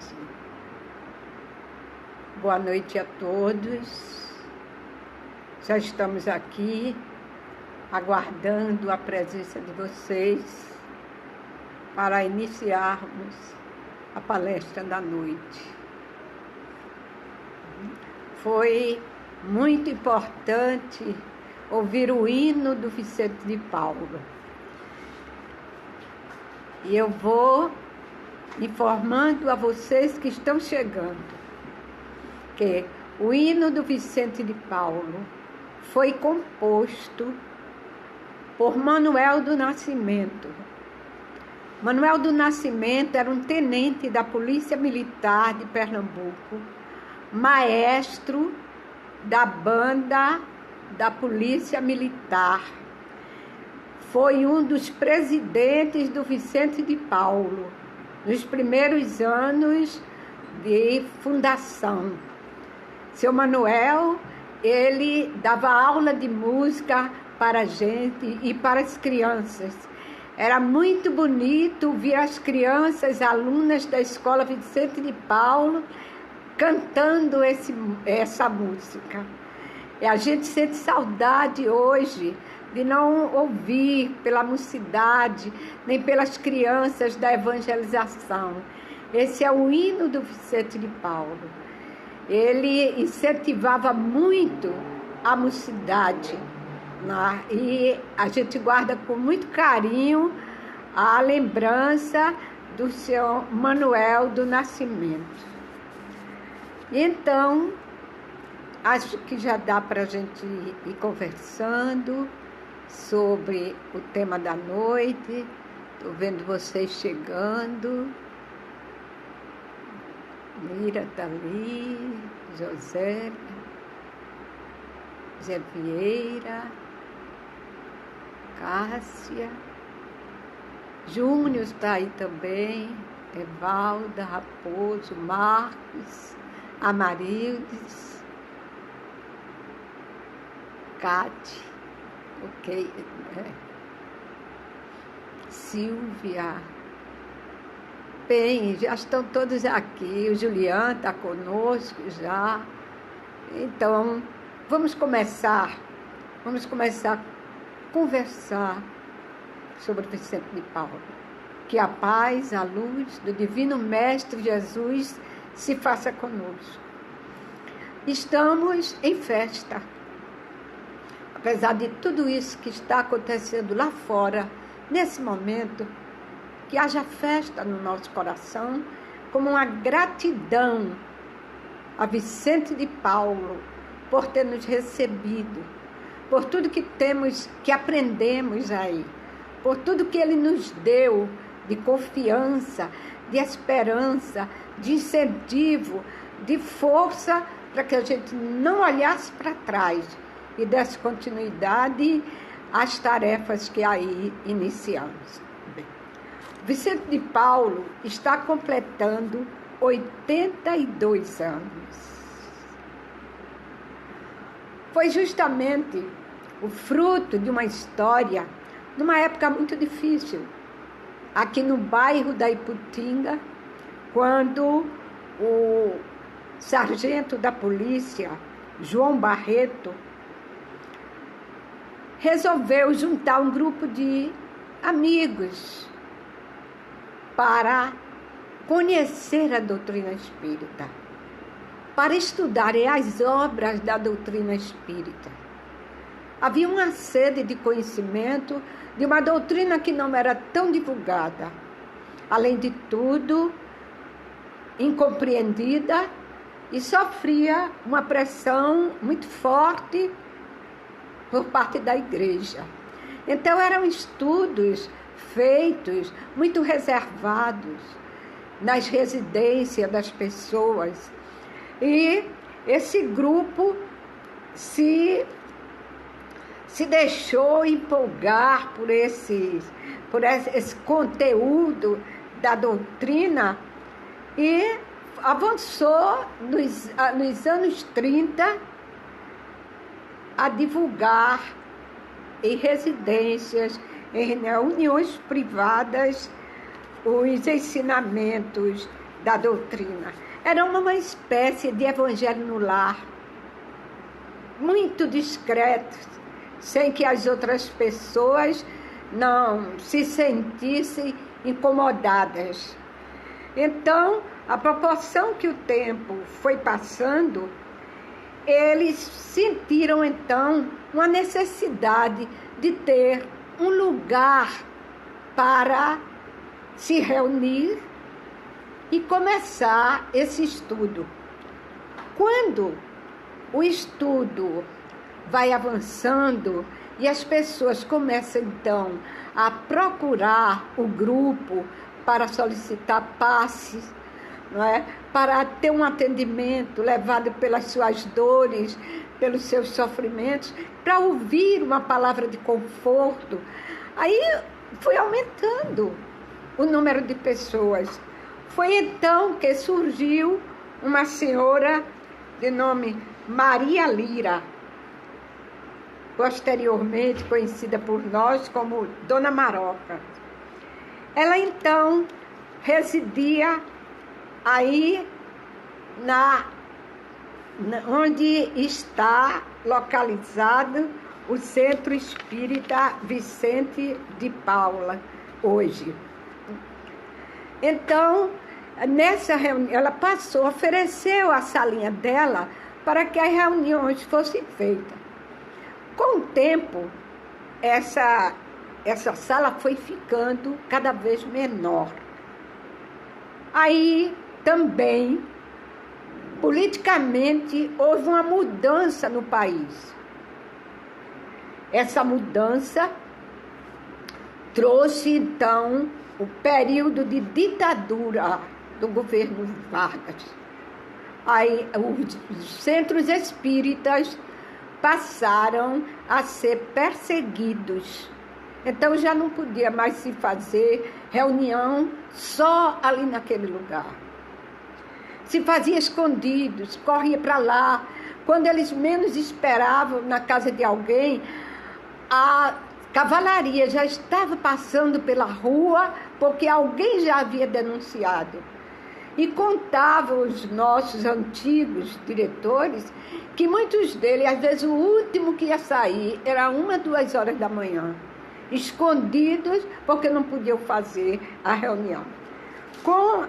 noite. Boa noite a todos. Já estamos aqui aguardando a presença de vocês para iniciarmos a palestra da noite. Foi muito importante ouvir o hino do Vicente de Paulo. E eu vou informando a vocês que estão chegando que o hino do Vicente de Paulo foi composto por Manuel do Nascimento. Manuel do Nascimento era um tenente da Polícia Militar de Pernambuco, maestro da banda da Polícia Militar. Foi um dos presidentes do Vicente de Paulo, nos primeiros anos de fundação. Seu Manuel, ele dava aula de música para a gente e para as crianças. Era muito bonito ver as crianças, alunas da Escola Vicente de Paulo, cantando essa música. E a gente sente saudade hoje de não ouvir pela mocidade, nem pelas crianças da evangelização. Esse é o hino do Vicente de Paulo. Ele incentivava muito a mocidade, né? E a gente guarda com muito carinho a lembrança do seu Manuel do Nascimento. Então, acho que já dá para a gente ir conversando sobre o tema da noite. Estou vendo vocês chegando. Mira está ali, José Vieira, Cássia, Júnior está aí também, Evalda, Raposo, Marcos, Amarildes, Cátia, ok, Silvia. Bem, já estão todos aqui, o Juliano está conosco já. Então, vamos começar a conversar sobre Vicente de Paulo. Que a paz, a luz do Divino Mestre Jesus se faça conosco. Estamos em festa. Apesar de tudo isso que está acontecendo lá fora, nesse momento, que haja festa no nosso coração, como uma gratidão a Vicente de Paulo por ter nos recebido, por tudo que temos, que aprendemos aí, por tudo que ele nos deu de confiança, de esperança, de incentivo, de força, para que a gente não olhasse para trás e desse continuidade às tarefas que aí iniciamos. Vicente de Paulo está completando 82 anos. Foi justamente o fruto de uma história, numa época muito difícil, aqui no bairro da Iputinga, quando o sargento da polícia, João Barreto, resolveu juntar um grupo de amigos para conhecer a doutrina espírita, para estudarem as obras da doutrina espírita. Havia uma sede de conhecimento de uma doutrina que não era tão divulgada, além de tudo, incompreendida e sofria uma pressão muito forte por parte da igreja. Então eram estudos feitos muito reservados nas residências das pessoas. E esse grupo se deixou empolgar por esse conteúdo da doutrina e avançou nos anos 30 a divulgar em residências, em reuniões privadas, os ensinamentos da doutrina. Era uma espécie de evangelho no lar, muito discreto, sem que as outras pessoas não se sentissem incomodadas. Então, à proporção que o tempo foi passando, eles sentiram então uma necessidade de ter um lugar para se reunir e começar esse estudo. Quando o estudo vai avançando e as pessoas começam então a procurar o grupo para solicitar passes, não é? Para ter um atendimento levado pelas suas dores, pelos seus sofrimentos, para ouvir uma palavra de conforto. Aí foi aumentando o número de pessoas. Foi então que surgiu uma senhora de nome Maria Lira, posteriormente conhecida por nós como Dona Maroca. Ela então residia aí onde está localizado o Centro Espírita Vicente de Paula, hoje. Então, nessa reunião, ela passou, ofereceu a salinha dela para que as reuniões fossem feitas. Com o tempo, essa sala foi ficando cada vez menor. Aí também, politicamente, houve uma mudança no país. Essa mudança trouxe, então, o período de ditadura do governo Vargas. Aí, os centros espíritas passaram a ser perseguidos. Então, já não podia mais se fazer reunião só ali naquele lugar. Se fazia escondidos, corria para lá. Quando eles menos esperavam, na casa de alguém, a cavalaria já estava passando pela rua, porque alguém já havia denunciado. E contavam os nossos antigos diretores que muitos deles, às vezes o último que ia sair era 1, 2 horas da manhã, escondidos, porque não podiam fazer a reunião. Com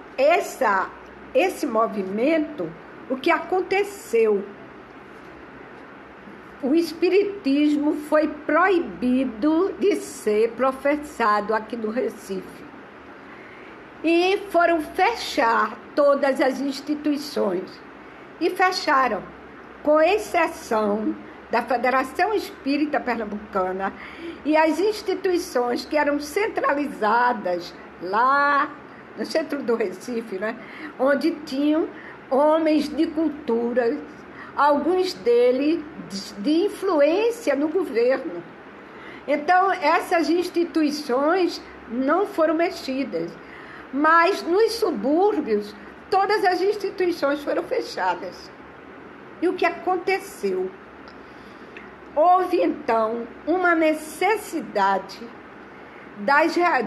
esse movimento, o que aconteceu? O espiritismo foi proibido de ser professado aqui no Recife. E foram fechar todas as instituições. E fecharam, com exceção da Federação Espírita Pernambucana e as instituições que eram centralizadas lá no centro do Recife, né? Onde tinham homens de cultura, alguns deles de influência no governo. Então, essas instituições não foram mexidas. Mas nos subúrbios, todas as instituições foram fechadas. E o que aconteceu? Houve, então, uma necessidade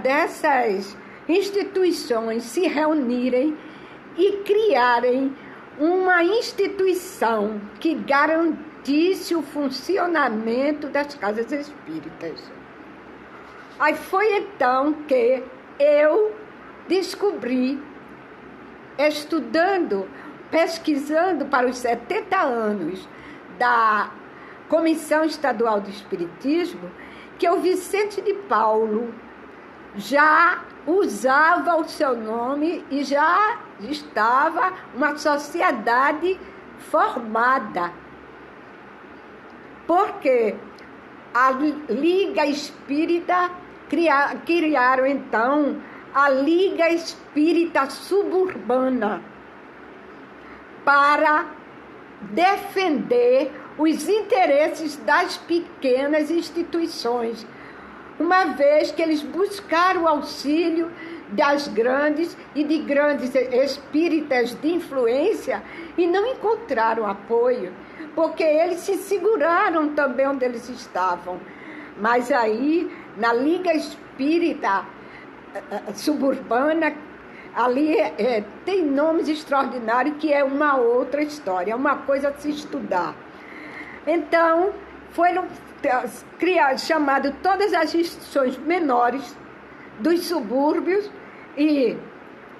dessas instituições se reunirem e criarem uma instituição que garantisse o funcionamento das casas espíritas. Aí foi então que eu descobri, estudando, pesquisando para os 70 anos da Comissão Estadual do Espiritismo, que o Vicente de Paulo já usava o seu nome e já estava uma sociedade formada. Porque a Liga Espírita criaram então a Liga Espírita Suburbana para defender os interesses das pequenas instituições, uma vez que eles buscaram o auxílio das grandes e de grandes espíritas de influência e não encontraram apoio, porque eles se seguraram também onde eles estavam. Mas aí, na Liga Espírita Suburbana, Ali tem nomes extraordinários que é uma outra história, é uma coisa a se estudar. Então, foram chamadas todas as instituições menores dos subúrbios e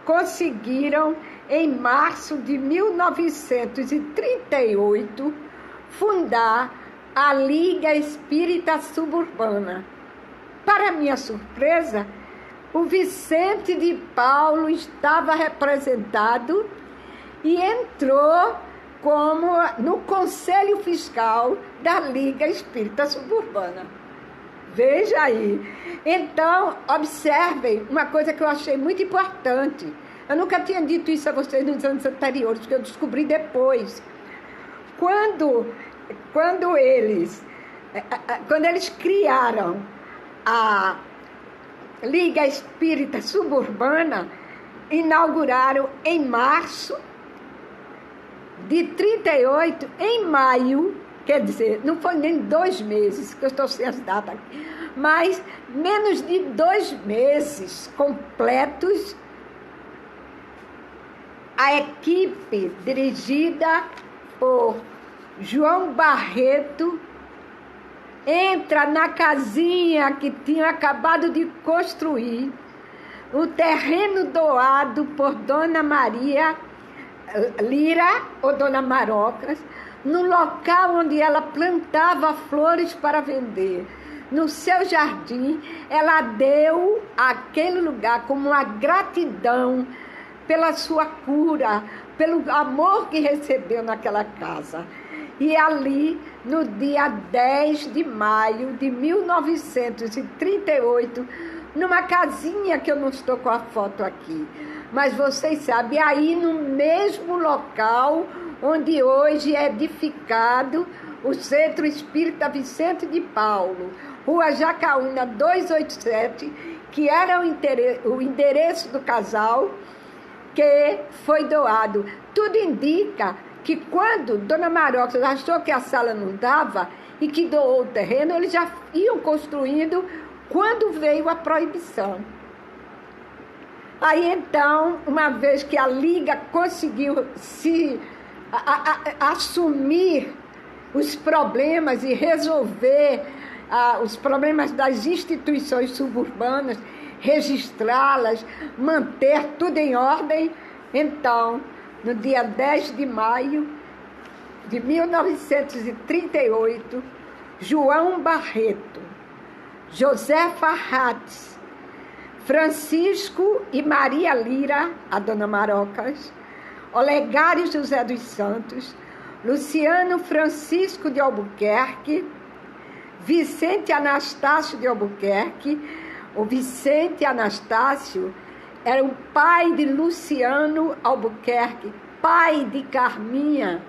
conseguiram, em março de 1938, fundar a Liga Espírita Suburbana. Para minha surpresa, o Vicente de Paulo estava representado e entrou como no Conselho Fiscal da Liga Espírita Suburbana. Veja aí. Então, observem uma coisa que eu achei muito importante. Eu nunca tinha dito isso a vocês nos anos anteriores, que eu descobri depois. Quando eles criaram a Liga Espírita Suburbana, inauguraram em março de 38, em maio, quer dizer, não foi nem 2 meses, que eu estou sem as datas aqui, mas menos de 2 meses completos, a equipe dirigida por João Barreto entra na casinha que tinha acabado de construir, o terreno doado por Dona Maria Lira, ou Dona Marocas, no local onde ela plantava flores para vender. No seu jardim, ela deu àquele lugar como uma gratidão pela sua cura, pelo amor que recebeu naquela casa. E ali, no dia 10 de maio de 1938, numa casinha que eu não estou com a foto aqui, mas vocês sabem, aí no mesmo local onde hoje é edificado o Centro Espírita Vicente de Paulo, Rua Jacaúna 287, que era o endereço do casal que foi doado. Tudo indica que quando Dona Marocas achou que a sala não dava e que doou o terreno, eles já iam construindo quando veio a proibição. Aí então, uma vez que a Liga conseguiu assumir os problemas e resolver os problemas das instituições suburbanas, registrá-las, manter tudo em ordem, então, no dia 10 de maio de 1938, João Barreto, Josefa Hatz, Francisco e Maria Lira, a Dona Marocas, Olegário José dos Santos, Luciano Francisco de Albuquerque, Vicente Anastácio de Albuquerque. O Vicente Anastácio era o pai de Luciano Albuquerque, pai de Carminha,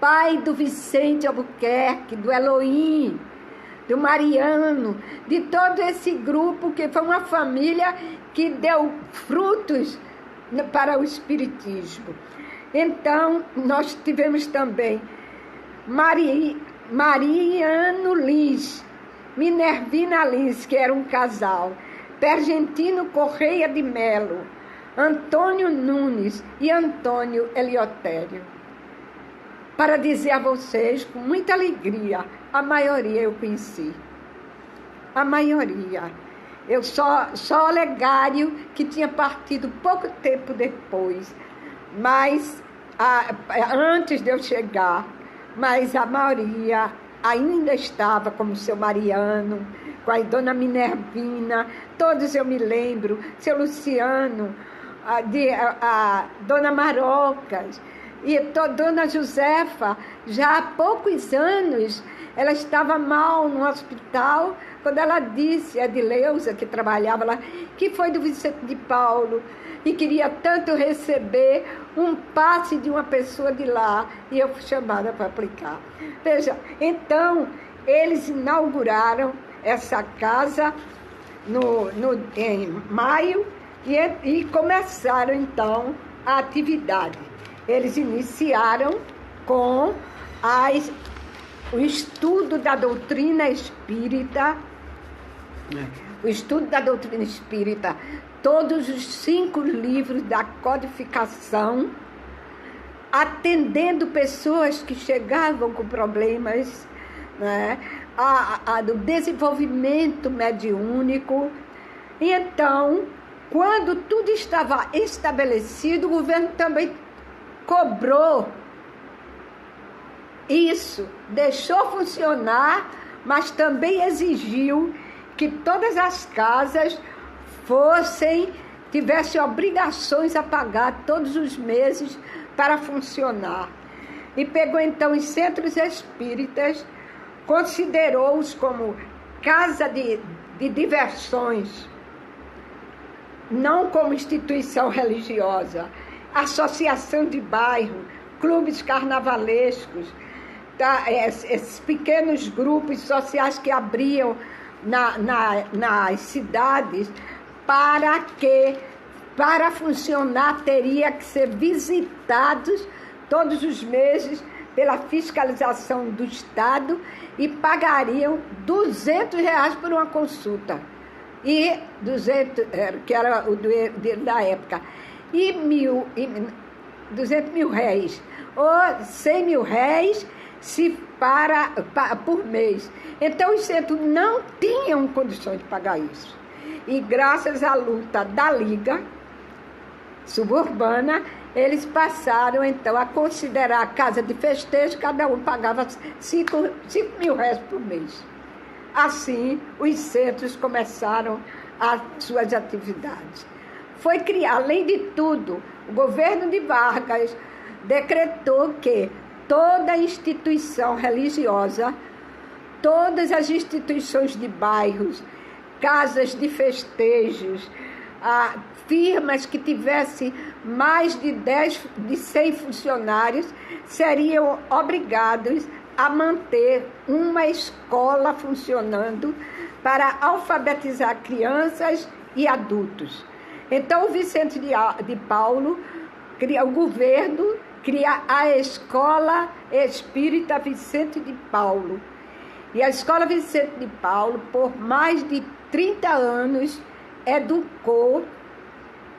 pai do Vicente Albuquerque, do Elohim, do Mariano, de todo esse grupo que foi uma família que deu frutos para o Espiritismo. Então, nós tivemos também Mariano Lins, Minervina Lins, que era um casal, Pergentino Correia de Melo, Antônio Nunes e Antônio Eliotério. Para dizer a vocês, com muita alegria, a maioria eu conheci. A maioria. Eu só Olegário, que tinha partido pouco tempo depois, mas antes de eu chegar, mas a maioria ainda estava, como o seu Mariano, com a Dona Minervina, todos eu me lembro, seu Luciano, a Dona Marocas, e Dona Josefa, já há poucos anos, ela estava mal no hospital, quando ela disse, a Edileuza, que trabalhava lá, que foi do Vicente de Paulo, e queria tanto receber um passe de uma pessoa de lá, e eu fui chamada para aplicar. Veja, então, eles inauguraram essa casa em maio, e começaram, então, a atividade. Eles iniciaram com o estudo da doutrina espírita, todos os 5 livros da codificação, atendendo pessoas que chegavam com problemas, né, do desenvolvimento mediúnico. E então, quando tudo estava estabelecido, o governo também cobrou isso, deixou funcionar, mas também exigiu que todas as casas tivessem obrigações a pagar todos os meses para funcionar. E pegou então os centros espíritas, considerou-os como casa de diversões, não como instituição religiosa, associação de bairro, clubes carnavalescos, esses pequenos grupos sociais que abriam nas cidades, para funcionar teria que ser visitados todos os meses pela fiscalização do Estado e pagariam R$200 por uma consulta. E 200, que era o dinheiro da época, e 200 mil réis, ou 100 mil réis por mês. Então os centros não tinham condições de pagar isso. E graças à luta da Liga Suburbana, eles passaram então a considerar a casa de festejo, cada um pagava 5 mil réis por mês. Assim, os centros começaram as suas atividades. Foi criar, além de tudo, o governo de Vargas decretou que toda instituição religiosa, todas as instituições de bairros, casas de festejos, firmas que tivessem mais de 100 funcionários, seriam obrigados a manter uma escola funcionando para alfabetizar crianças e adultos. Então, o Vicente de Paulo, o governo, cria a Escola Espírita Vicente de Paulo. E a Escola Vicente de Paulo, por mais de 30 anos, educou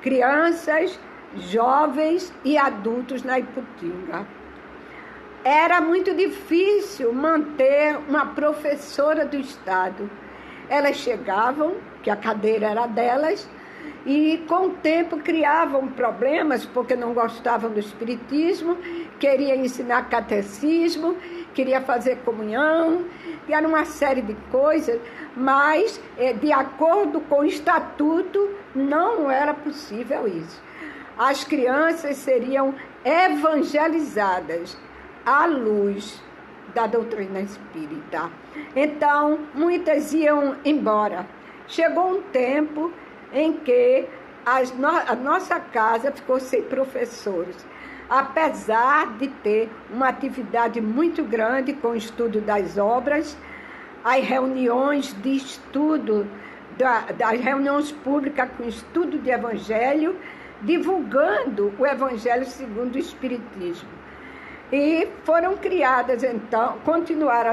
crianças, jovens e adultos na Iputinga. Era muito difícil manter uma professora do Estado. Elas chegavam, que a cadeira era delas, e com o tempo criavam problemas, porque não gostavam do espiritismo, queriam ensinar catecismo, queriam fazer comunhão, e era uma série de coisas, mas, de acordo com o estatuto, não era possível isso. As crianças seriam evangelizadas à luz da doutrina espírita. Então, muitas iam embora. Chegou um tempo em que a nossa casa ficou sem professores, apesar de ter uma atividade muito grande com o estudo das obras, as reuniões de estudo, das reuniões públicas com estudo de evangelho, divulgando o evangelho segundo o Espiritismo. E foram criadas, então, continuaram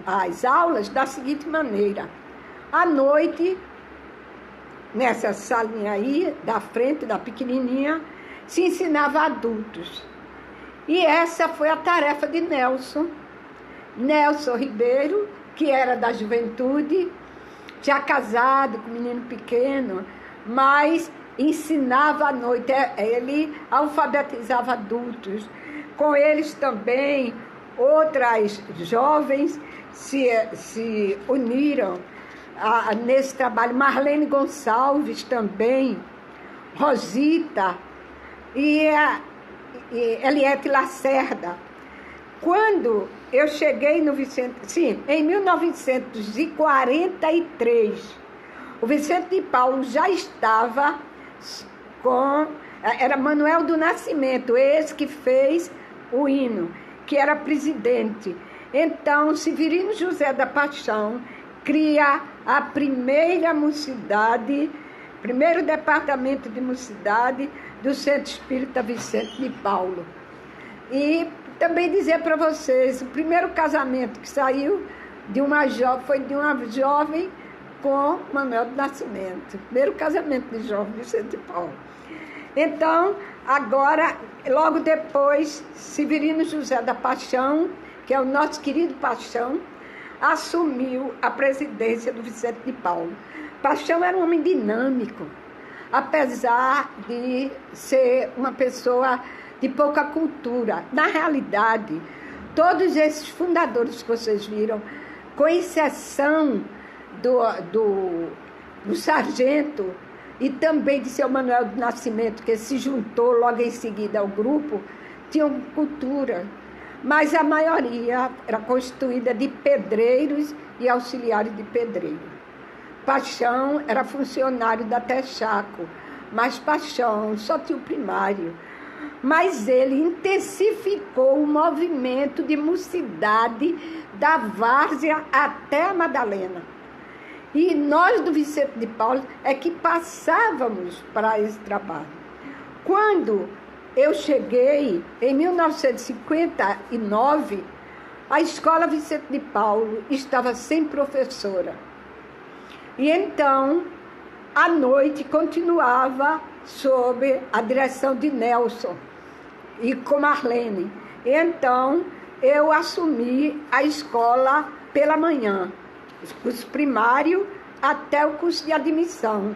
as aulas da seguinte maneira: à noite, nessa salinha aí, da frente, da pequenininha, se ensinava a adultos. E essa foi a tarefa de Nelson Ribeiro, que era da juventude, tinha casado com um menino pequeno, mas ensinava à noite, ele alfabetizava adultos. Com eles também, outras jovens se uniram nesse trabalho. Marlene Gonçalves também, Rosita e Eliette Lacerda. Quando eu cheguei no Vicente, sim, em 1943, o Vicente de Paulo já estava era Manuel do Nascimento, esse que fez o hino, que era presidente. Então, Severino José da Paixão cria a primeira mocidade, primeiro departamento de mocidade do Centro Espírita Vicente de Paulo. E também dizer para vocês, o primeiro casamento que saiu de uma jovem foi de uma jovem com Manuel do Nascimento, primeiro casamento de João Vicente de Paulo. Então, agora, logo depois, Severino José da Paixão, que é o nosso querido Paixão, assumiu a presidência do Vicente de Paulo. Paixão era um homem dinâmico, apesar de ser uma pessoa de pouca cultura. Na realidade, todos esses fundadores que vocês viram, com exceção do sargento e também de seu Manuel do Nascimento, que se juntou logo em seguida ao grupo, tinham cultura, mas a maioria era constituída de pedreiros e auxiliares de pedreiro. Paixão era funcionário da Texaco, mas Paixão só tinha o primário. Mas ele intensificou o movimento de mocidade da várzea até a Madalena. E nós do Vicente de Paulo é que passávamos para esse trabalho. Quando eu cheguei, em 1959, a escola Vicente de Paulo estava sem professora. E então, à noite, continuava sob a direção de Nelson e com Marlene. E então, eu assumi a escola pela manhã, o curso primário até o curso de admissão.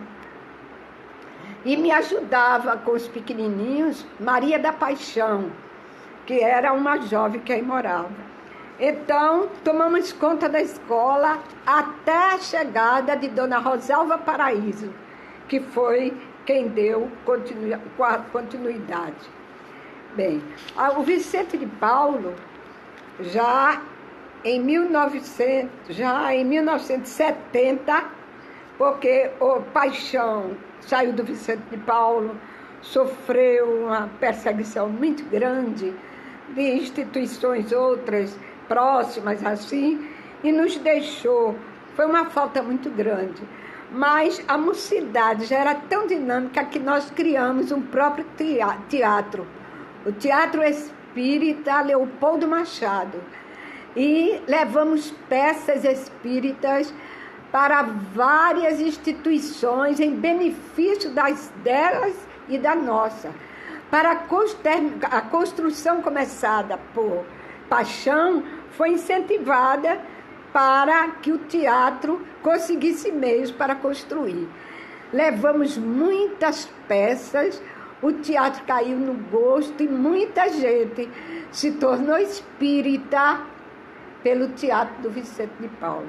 E me ajudava com os pequenininhos Maria da Paixão, que era uma jovem que aí morava. Então, tomamos conta da escola até a chegada de Dona Rosalva Paraíso, que foi quem deu continuidade. Bem, o Vicente de Paulo, já em 1970, porque o Paixão saiu do Vicente de Paulo, sofreu uma perseguição muito grande de instituições outras próximas assim, e nos deixou. Foi uma falta muito grande. Mas a mocidade já era tão dinâmica que nós criamos um próprio teatro, o Teatro Espírita Leopoldo Machado. E levamos peças espíritas para várias instituições em benefício delas e da nossa. Para a construção começada por Paixão foi incentivada para que o teatro conseguisse meios para construir. Levamos muitas peças, o teatro caiu no gosto e muita gente se tornou espírita pelo teatro do Vicente de Paulo.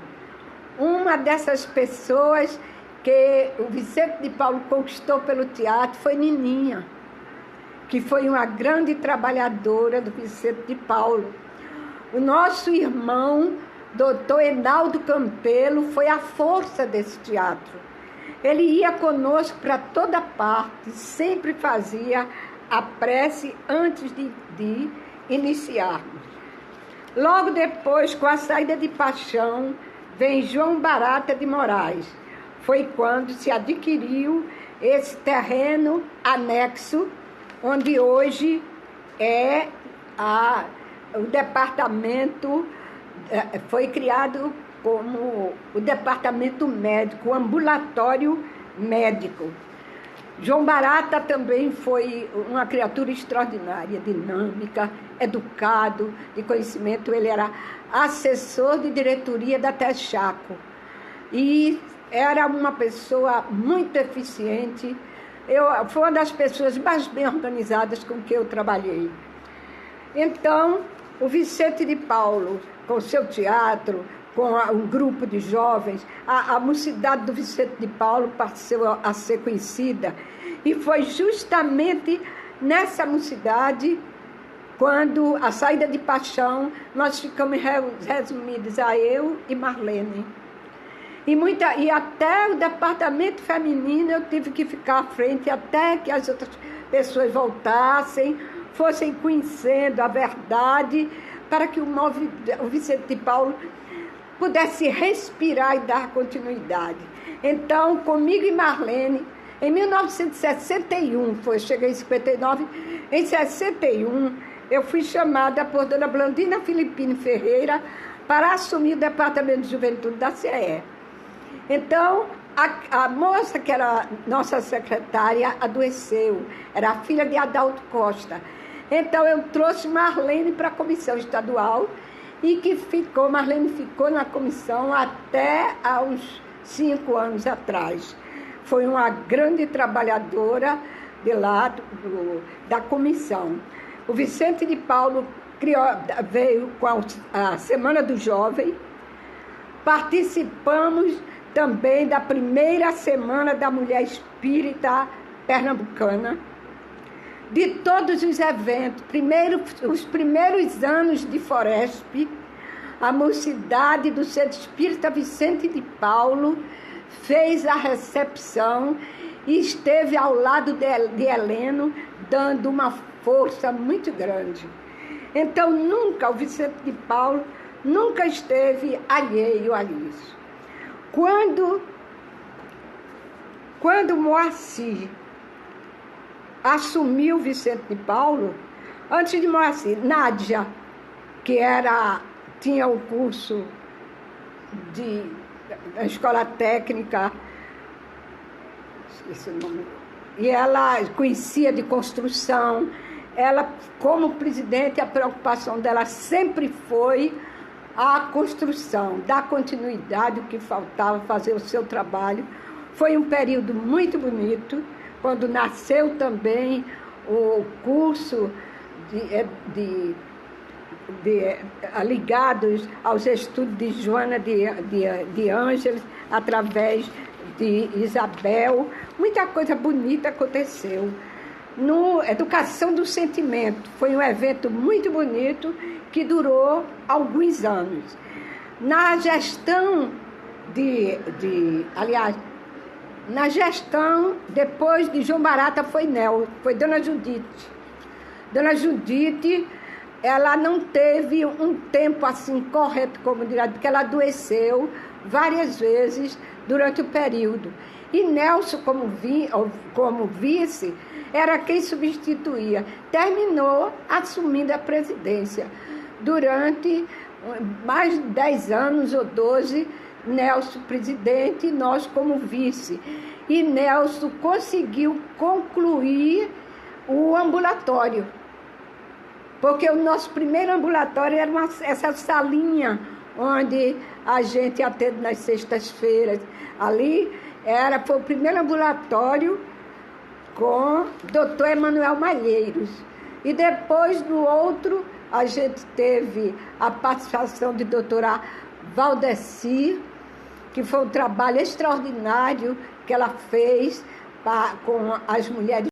Uma dessas pessoas que o Vicente de Paulo conquistou pelo teatro foi Nininha, que foi uma grande trabalhadora do Vicente de Paulo. O nosso irmão, doutor Enaldo Campelo, foi a força desse teatro. Ele ia conosco para toda parte, sempre fazia a prece antes de iniciarmos. Logo depois, com a saída de Paixão, vem João Barata de Moraes. Foi quando se adquiriu esse terreno anexo, onde hoje é o departamento, foi criado como o departamento médico, o ambulatório médico. João Barata também foi uma criatura extraordinária, dinâmica, educado, de conhecimento. Ele era assessor de diretoria da Texaco e era uma pessoa muito eficiente. Foi uma das pessoas mais bem organizadas com que eu trabalhei. Então, o Vicente de Paulo, com seu teatro, com um grupo de jovens, a mocidade do Vicente de Paulo passou a ser conhecida. E foi justamente nessa mocidade, quando a saída de Paixão, nós ficamos resumidos a eu e Marlene. E até o departamento feminino eu tive que ficar à frente até que as outras pessoas voltassem, fossem conhecendo a verdade, para que o Vicente de Paulo pudesse respirar e dar continuidade. Então, comigo e Marlene, em 1961, cheguei em 59, em 61, eu fui chamada por dona Blandina Filipine Ferreira para assumir o departamento de juventude da CE. Então, a moça que era nossa secretária adoeceu, era a filha de Adalto Costa. Então, eu trouxe Marlene para a comissão estadual e Marlene ficou na comissão até há uns 5 anos atrás. Foi uma grande trabalhadora de lá da comissão. O Vicente de Paulo veio com a Semana do Jovem. Participamos também da primeira Semana da Mulher Espírita Pernambucana. De todos os eventos, os primeiros anos de Foresp, a Mocidade do Centro Espírita Vicente de Paulo fez a recepção e esteve ao lado de Heleno, dando uma força muito grande. Então, o Vicente de Paulo nunca esteve alheio a isso. Quando Moacir assumiu Vicente de Paulo, antes de Moacir, Nádia, que tinha o curso da escola técnica, esqueci o nome, e ela conhecia de construção. Ela, como presidente, a preocupação dela sempre foi a construção, dar continuidade ao que faltava, fazer o seu trabalho. Foi um período muito bonito, quando nasceu também o curso ligados aos estudos de Joana de Ângeles, através de Isabel. Muita coisa bonita aconteceu. No Educação do Sentimento, foi um evento muito bonito que durou alguns anos. Na gestão na gestão, depois de João Barata, foi Dona Judite. Dona Judite, ela não teve um tempo assim correto, como dirá, porque ela adoeceu várias vezes durante o período. E Nelson, como vice, era quem substituía. Terminou assumindo a presidência. Durante mais de 10 anos ou 12, Nelson presidente e nós como vice. E Nelson conseguiu concluir o ambulatório. Porque o nosso primeiro ambulatório era essa salinha onde a gente atende nas sextas-feiras. Ali foi o primeiro ambulatório com o doutor Emanuel Malheiros. E depois do outro, a gente teve a participação de doutora Valdeci, que foi um trabalho extraordinário que ela fez com as mulheres